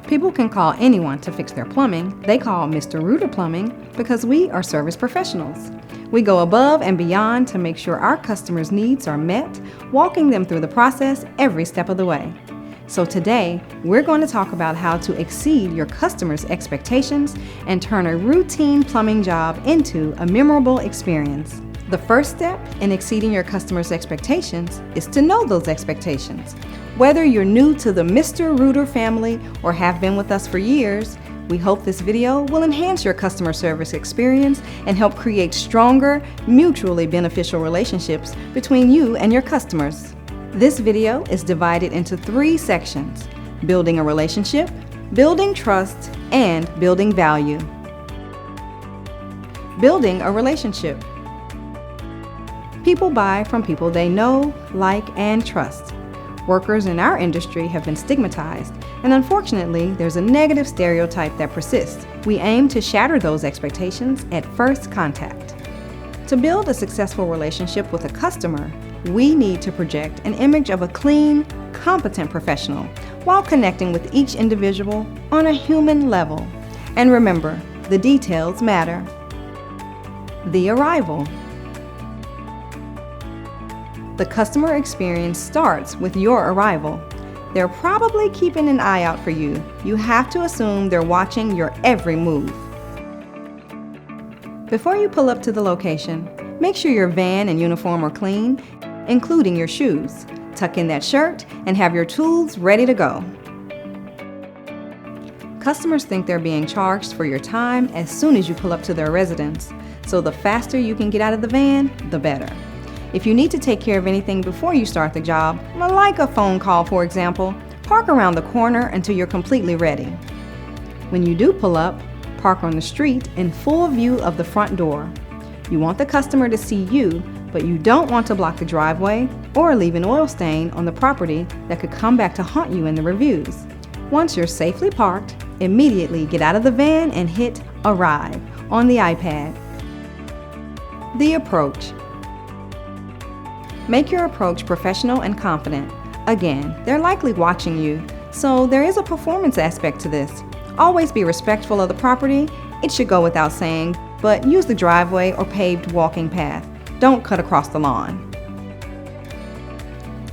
People can call anyone to fix their plumbing. They call Mr. Rooter Plumbing because we are service professionals. We go above and beyond to make sure our customers' needs are met, walking them through the process every step of the way. So today, we're going to talk about how to exceed your customers' expectations and turn a routine plumbing job into a memorable experience. The first step in exceeding your customers' expectations is to know those expectations. Whether you're new to the Mr. Rooter family or have been with us for years, we hope this video will enhance your customer service experience and help create stronger, mutually beneficial relationships between you and your customers. This video is divided into 3 sections: building a relationship, building trust, and building value. Building a relationship. People buy from people they know, like, and trust. Workers in our industry have been stigmatized, and unfortunately, there's a negative stereotype that persists. We aim to shatter those expectations at first contact. To build a successful relationship with a customer, we need to project an image of a clean, competent professional while connecting with each individual on a human level. And remember, the details matter. The arrival. The customer experience starts with your arrival. They're probably keeping an eye out for you. You have to assume they're watching your every move. Before you pull up to the location, make sure your van and uniform are clean, including your shoes. Tuck in that shirt and have your tools ready to go. Customers think they're being charged for your time as soon as you pull up to their residence, so the faster you can get out of the van, the better. If you need to take care of anything before you start the job, like a phone call for example, park around the corner until you're completely ready. When you do pull up, park on the street in full view of the front door. You want the customer to see you, but you don't want to block the driveway or leave an oil stain on the property that could come back to haunt you in the reviews. Once you're safely parked, immediately get out of the van and hit Arrive on the iPad. The approach. Make your approach professional and confident. Again, they're likely watching you, so there is a performance aspect to this. Always be respectful of the property. It should go without saying, but use the driveway or paved walking path. Don't cut across the lawn.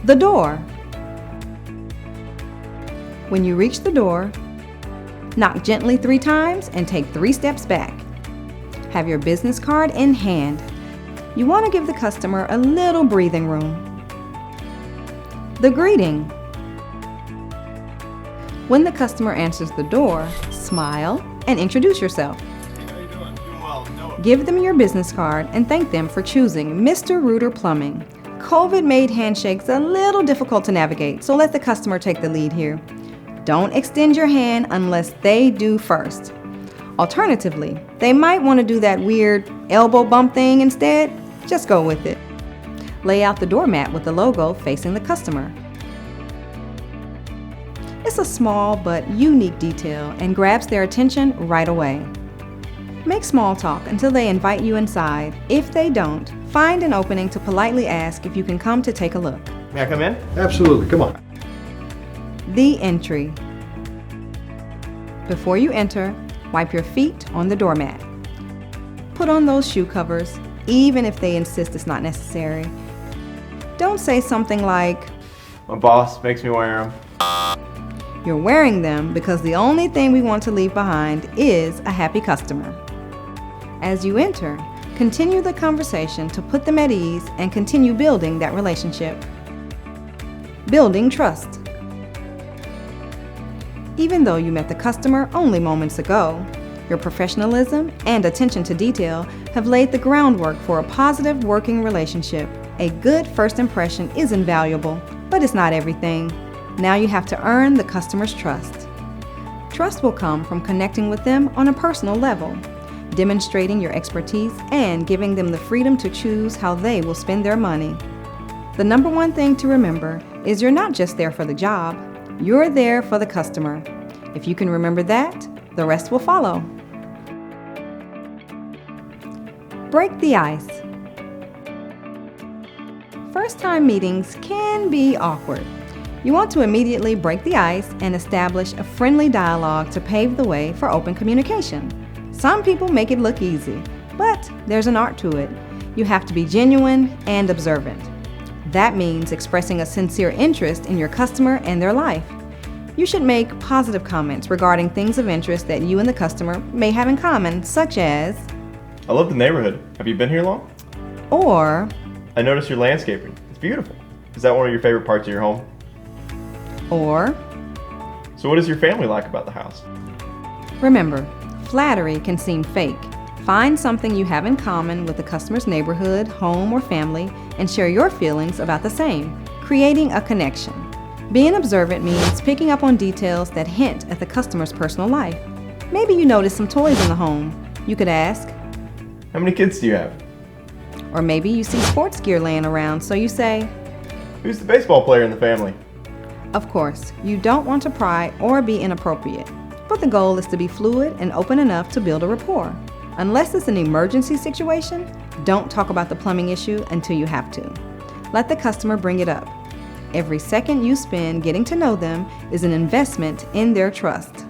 The door. When you reach the door, knock gently 3 times and take 3 steps back. Have your business card in hand. You want to give the customer a little breathing room. The greeting. When the customer answers the door, smile and introduce yourself. Hey, how you doing? Doing well. Noah. Give them your business card and thank them for choosing Mr. Rooter Plumbing. COVID made handshakes a little difficult to navigate, so let the customer take the lead here. Don't extend your hand unless they do first. Alternatively, they might want to do that weird elbow bump thing instead. Just go with it. Lay out the doormat with the logo facing the customer. It's a small but unique detail and grabs their attention right away. Make small talk until they invite you inside. If they don't, find an opening to politely ask if you can come to take a look. May I come in? Absolutely, come on. The entry. Before you enter, wipe your feet on the doormat. Put on those shoe covers, even if they insist it's not necessary. Don't say something like, My boss makes me wear them. you're wearing them because the only thing we want to leave behind is a happy customer. As you enter, continue the conversation to put them at ease and continue building that relationship. Building trust. Even though you met the customer only moments ago, your professionalism and attention to detail have laid the groundwork for a positive working relationship. A good first impression is invaluable, but it's not everything. Now you have to earn the customer's trust. Trust will come from connecting with them on a personal level, demonstrating your expertise and giving them the freedom to choose how they will spend their money. The number one thing to remember is you're not just there for the job, you're there for the customer. If you can remember that, the rest will follow. Break the ice. First-time meetings can be awkward. You want to immediately break the ice and establish a friendly dialogue to pave the way for open communication. Some people make it look easy, but there's an art to it. You have to be genuine and observant. That means expressing a sincere interest in your customer and their life. You should make positive comments regarding things of interest that you and the customer may have in common, such as, I love the neighborhood. Have you been here long? or, I noticed your landscaping. It's beautiful. Is that one of your favorite parts of your home? or. So what is your family like about the house? Remember, flattery can seem fake. Find something you have in common with the customer's neighborhood, home, or family, and share your feelings about the same, creating a connection. Being observant means picking up on details that hint at the customer's personal life. Maybe you notice some toys in the home. You could ask, How many kids do you have? or maybe you see sports gear laying around, so you say, Who's the baseball player in the family? of course, you don't want to pry or be inappropriate, but the goal is to be fluid and open enough to build a rapport. Unless it's an emergency situation, don't talk about the plumbing issue until you have to. Let the customer bring it up. Every second you spend getting to know them is an investment in their trust.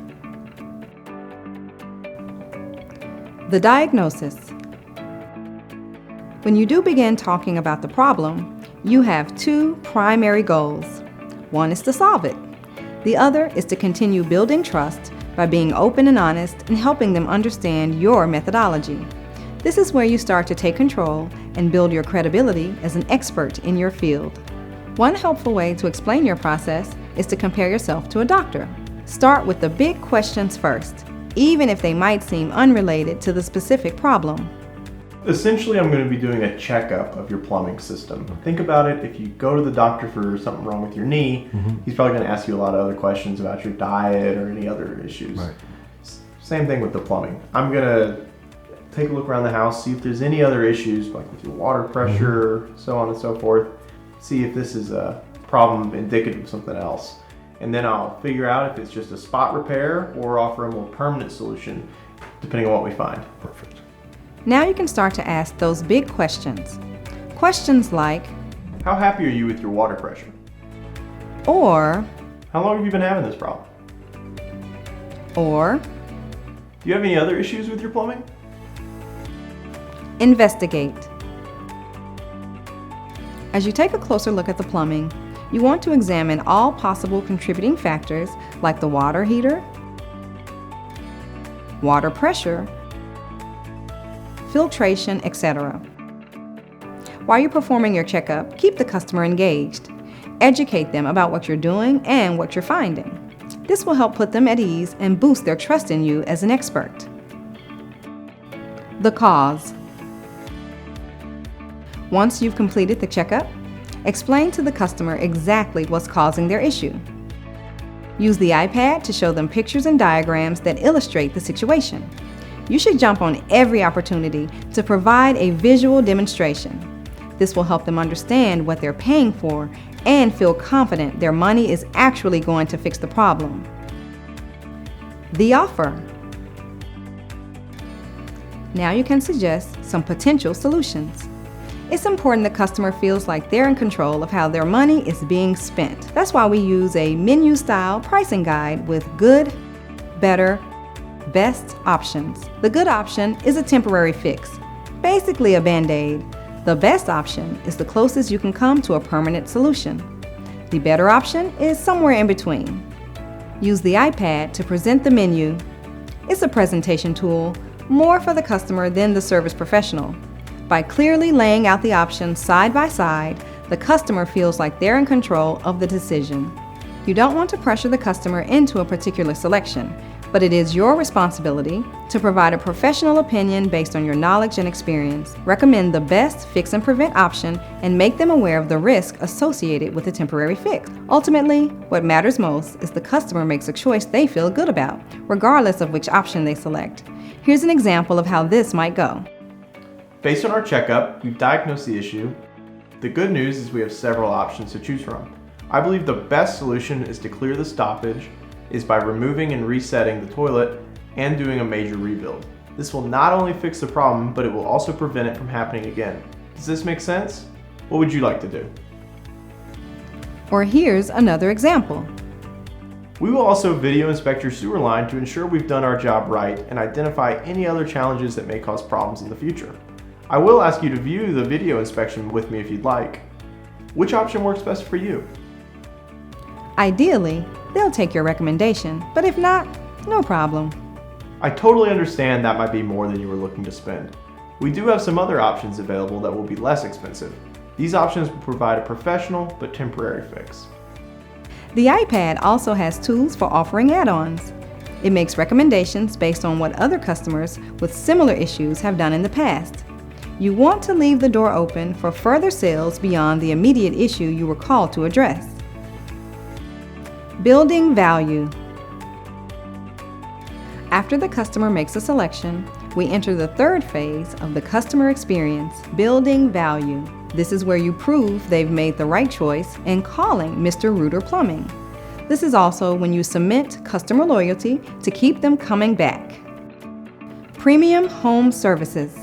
The diagnosis. When you do begin talking about the problem, you have two primary goals. One is to solve it. The other is to continue building trust by being open and honest and helping them understand your methodology. This is where you start to take control and build your credibility as an expert in your field. One helpful way to explain your process is to compare yourself to a doctor. Start with the big questions first, even if they might seem unrelated to the specific problem. Essentially, I'm going to be doing a checkup of your plumbing system. Think about it, if you go to the doctor for something wrong with your knee, he's probably going to ask you a lot of other questions about your diet or any other issues. Right. Same thing with the plumbing. I'm going to take a look around the house, see if there's any other issues, like with your water pressure, so on and so forth. See if this is a problem indicative of something else. And then I'll figure out if it's just a spot repair or offer a more permanent solution, depending on what we find. Perfect. Now you can start to ask those big questions. Questions like, How happy are you with your water pressure? or, How long have you been having this problem? or, Do you have any other issues with your plumbing? investigate. As you take a closer look at the plumbing, you want to examine all possible contributing factors like the water heater, water pressure, filtration, etc. While you're performing your checkup, keep the customer engaged. Educate them about what you're doing and what you're finding. This will help put them at ease and boost their trust in you as an expert. The cause. Once you've completed the checkup, explain to the customer exactly what's causing their issue. Use the iPad to show them pictures and diagrams that illustrate the situation. You should jump on every opportunity to provide a visual demonstration. This will help them understand what they're paying for and feel confident their money is actually going to fix the problem. The offer. Now you can suggest some potential solutions. It's important the customer feels like they're in control of how their money is being spent. That's why we use a menu-style pricing guide with good, better, best options. The good option is a temporary fix, basically a Band-Aid. The best option is the closest you can come to a permanent solution. The better option is somewhere in between. Use the iPad to present the menu. It's a presentation tool, more for the customer than the service professional. By clearly laying out the options side by side, the customer feels like they're in control of the decision. You don't want to pressure the customer into a particular selection, but it is your responsibility to provide a professional opinion based on your knowledge and experience. Recommend the best fix and prevent option and make them aware of the risk associated with a temporary fix. Ultimately, what matters most is the customer makes a choice they feel good about, regardless of which option they select. Here's an example of how this might go. Based on our checkup, we've diagnosed the issue. The good news is we have several options to choose from. I believe the best solution is to clear the stoppage is by removing and resetting the toilet and doing a major rebuild. This will not only fix the problem, but it will also prevent it from happening again. Does this make sense? What would you like to do? Or here's another example. We will also video inspect your sewer line to ensure we've done our job right and identify any other challenges that may cause problems in the future. I will ask you to view the video inspection with me if you'd like. Which option works best for you? Ideally, they'll take your recommendation, but if not, no problem. I totally understand that might be more than you were looking to spend. We do have some other options available that will be less expensive. These options will provide a professional but temporary fix. The iPad also has tools for offering add-ons. It makes recommendations based on what other customers with similar issues have done in the past. You want to leave the door open for further sales beyond the immediate issue you were called to address. Building value. After the customer makes a selection, we enter the third phase of the customer experience, building value. This is where you prove they've made the right choice in calling Mr. Rooter Plumbing. This is also when you cement customer loyalty to keep them coming back. Premium home services.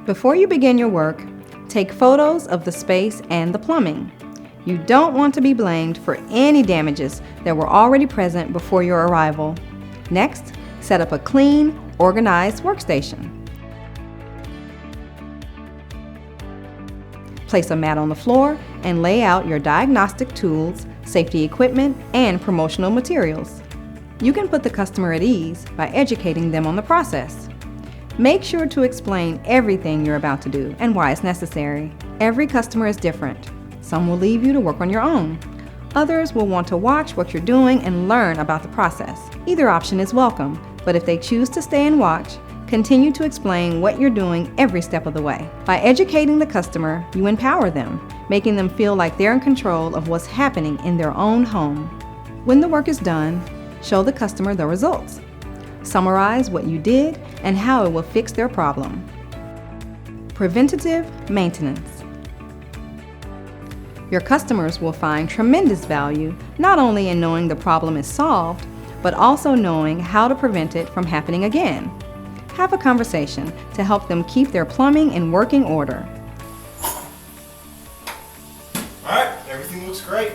Before you begin your work, take photos of the space and the plumbing. You don't want to be blamed for any damages that were already present before your arrival. Next, set up a clean, organized workstation. Place a mat on the floor and lay out your diagnostic tools, safety equipment, and promotional materials. You can put the customer at ease by educating them on the process. Make sure to explain everything you're about to do and why it's necessary. Every customer is different. Some will leave you to work on your own. Others will want to watch what you're doing and learn about the process. Either option is welcome, but if they choose to stay and watch, continue to explain what you're doing every step of the way. By educating the customer, you empower them, making them feel like they're in control of what's happening in their own home. When the work is done, show the customer the results. Summarize what you did and how it will fix their problem. Preventative maintenance. Your customers will find tremendous value not only in knowing the problem is solved, but also knowing how to prevent it from happening again. Have a conversation to help them keep their plumbing in working order. Alright, everything looks great.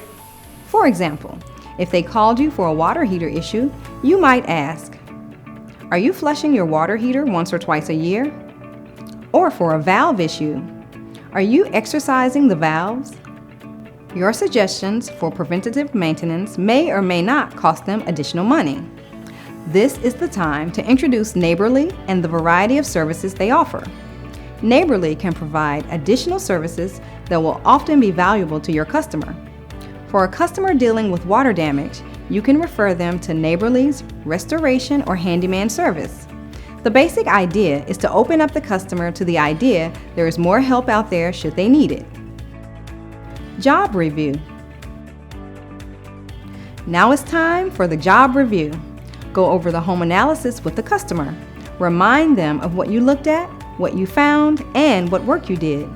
For example, if they called you for a water heater issue, you might ask, "Are you flushing your water heater once or twice a year?" Or for a valve issue, "Are you exercising the valves?" Your suggestions for preventative maintenance may or may not cost them additional money. This is the time to introduce Neighborly and the variety of services they offer. Neighborly can provide additional services that will often be valuable to your customer. For a customer dealing with water damage, you can refer them to Neighborly's restoration or handyman service. The basic idea is to open up the customer to the idea there is more help out there should they need it. Job review. Now it's time for the job review. Go over the home analysis with the customer. Remind them of what you looked at, what you found, and what work you did.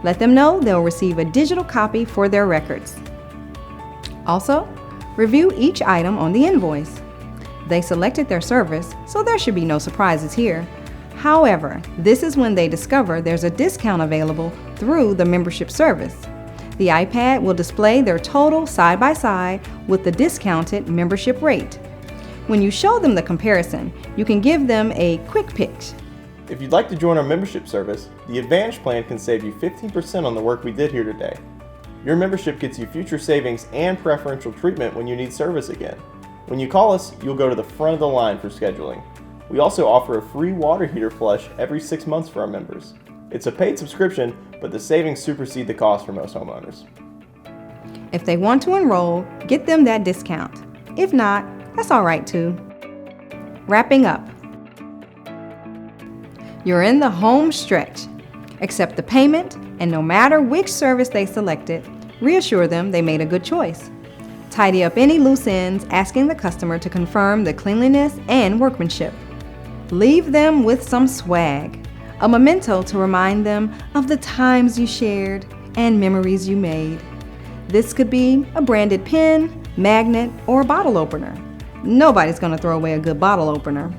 Let them know they'll receive a digital copy for their records. Also, review each item on the invoice. They selected their service, so there should be no surprises here. However, this is when they discover there's a discount available through the membership service. The iPad will display their total side by side with the discounted membership rate. When you show them the comparison, you can give them a quick pitch. If you'd like to join our membership service, the Advantage plan can save you 15% on the work we did here today. Your membership gets you future savings and preferential treatment when you need service again. When you call us, you'll go to the front of the line for scheduling. We also offer a free water heater flush every 6 months for our members. It's a paid subscription, but the savings supersede the cost for most homeowners. If they want to enroll, get them that discount. If not, that's all right too. Wrapping up. You're in the home stretch. Accept the payment, and no matter which service they selected, reassure them they made a good choice. Tidy up any loose ends, asking the customer to confirm the cleanliness and workmanship. Leave them with some swag, a memento to remind them of the times you shared and memories you made. This could be a branded pen, magnet, or bottle opener. Nobody's going to throw away a good bottle opener.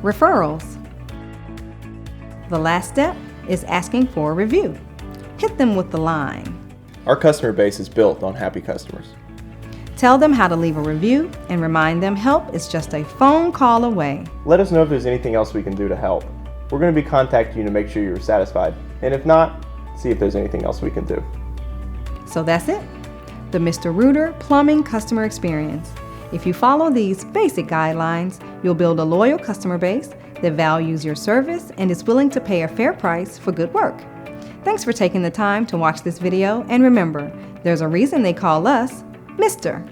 Referrals. The last step is asking for a review. Hit them with the line, Our customer base is built on happy customers. Tell them how to leave a review and remind them help is just a phone call away. Let us know if there's anything else we can do to help. We're going to be contacting you to make sure you're satisfied. And if not, see if there's anything else we can do. So that's it. The Mr. Rooter Plumbing Customer Experience. If you follow these basic guidelines, you'll build a loyal customer base that values your service and is willing to pay a fair price for good work. Thanks for taking the time to watch this video, and remember, there's a reason they call us Mr.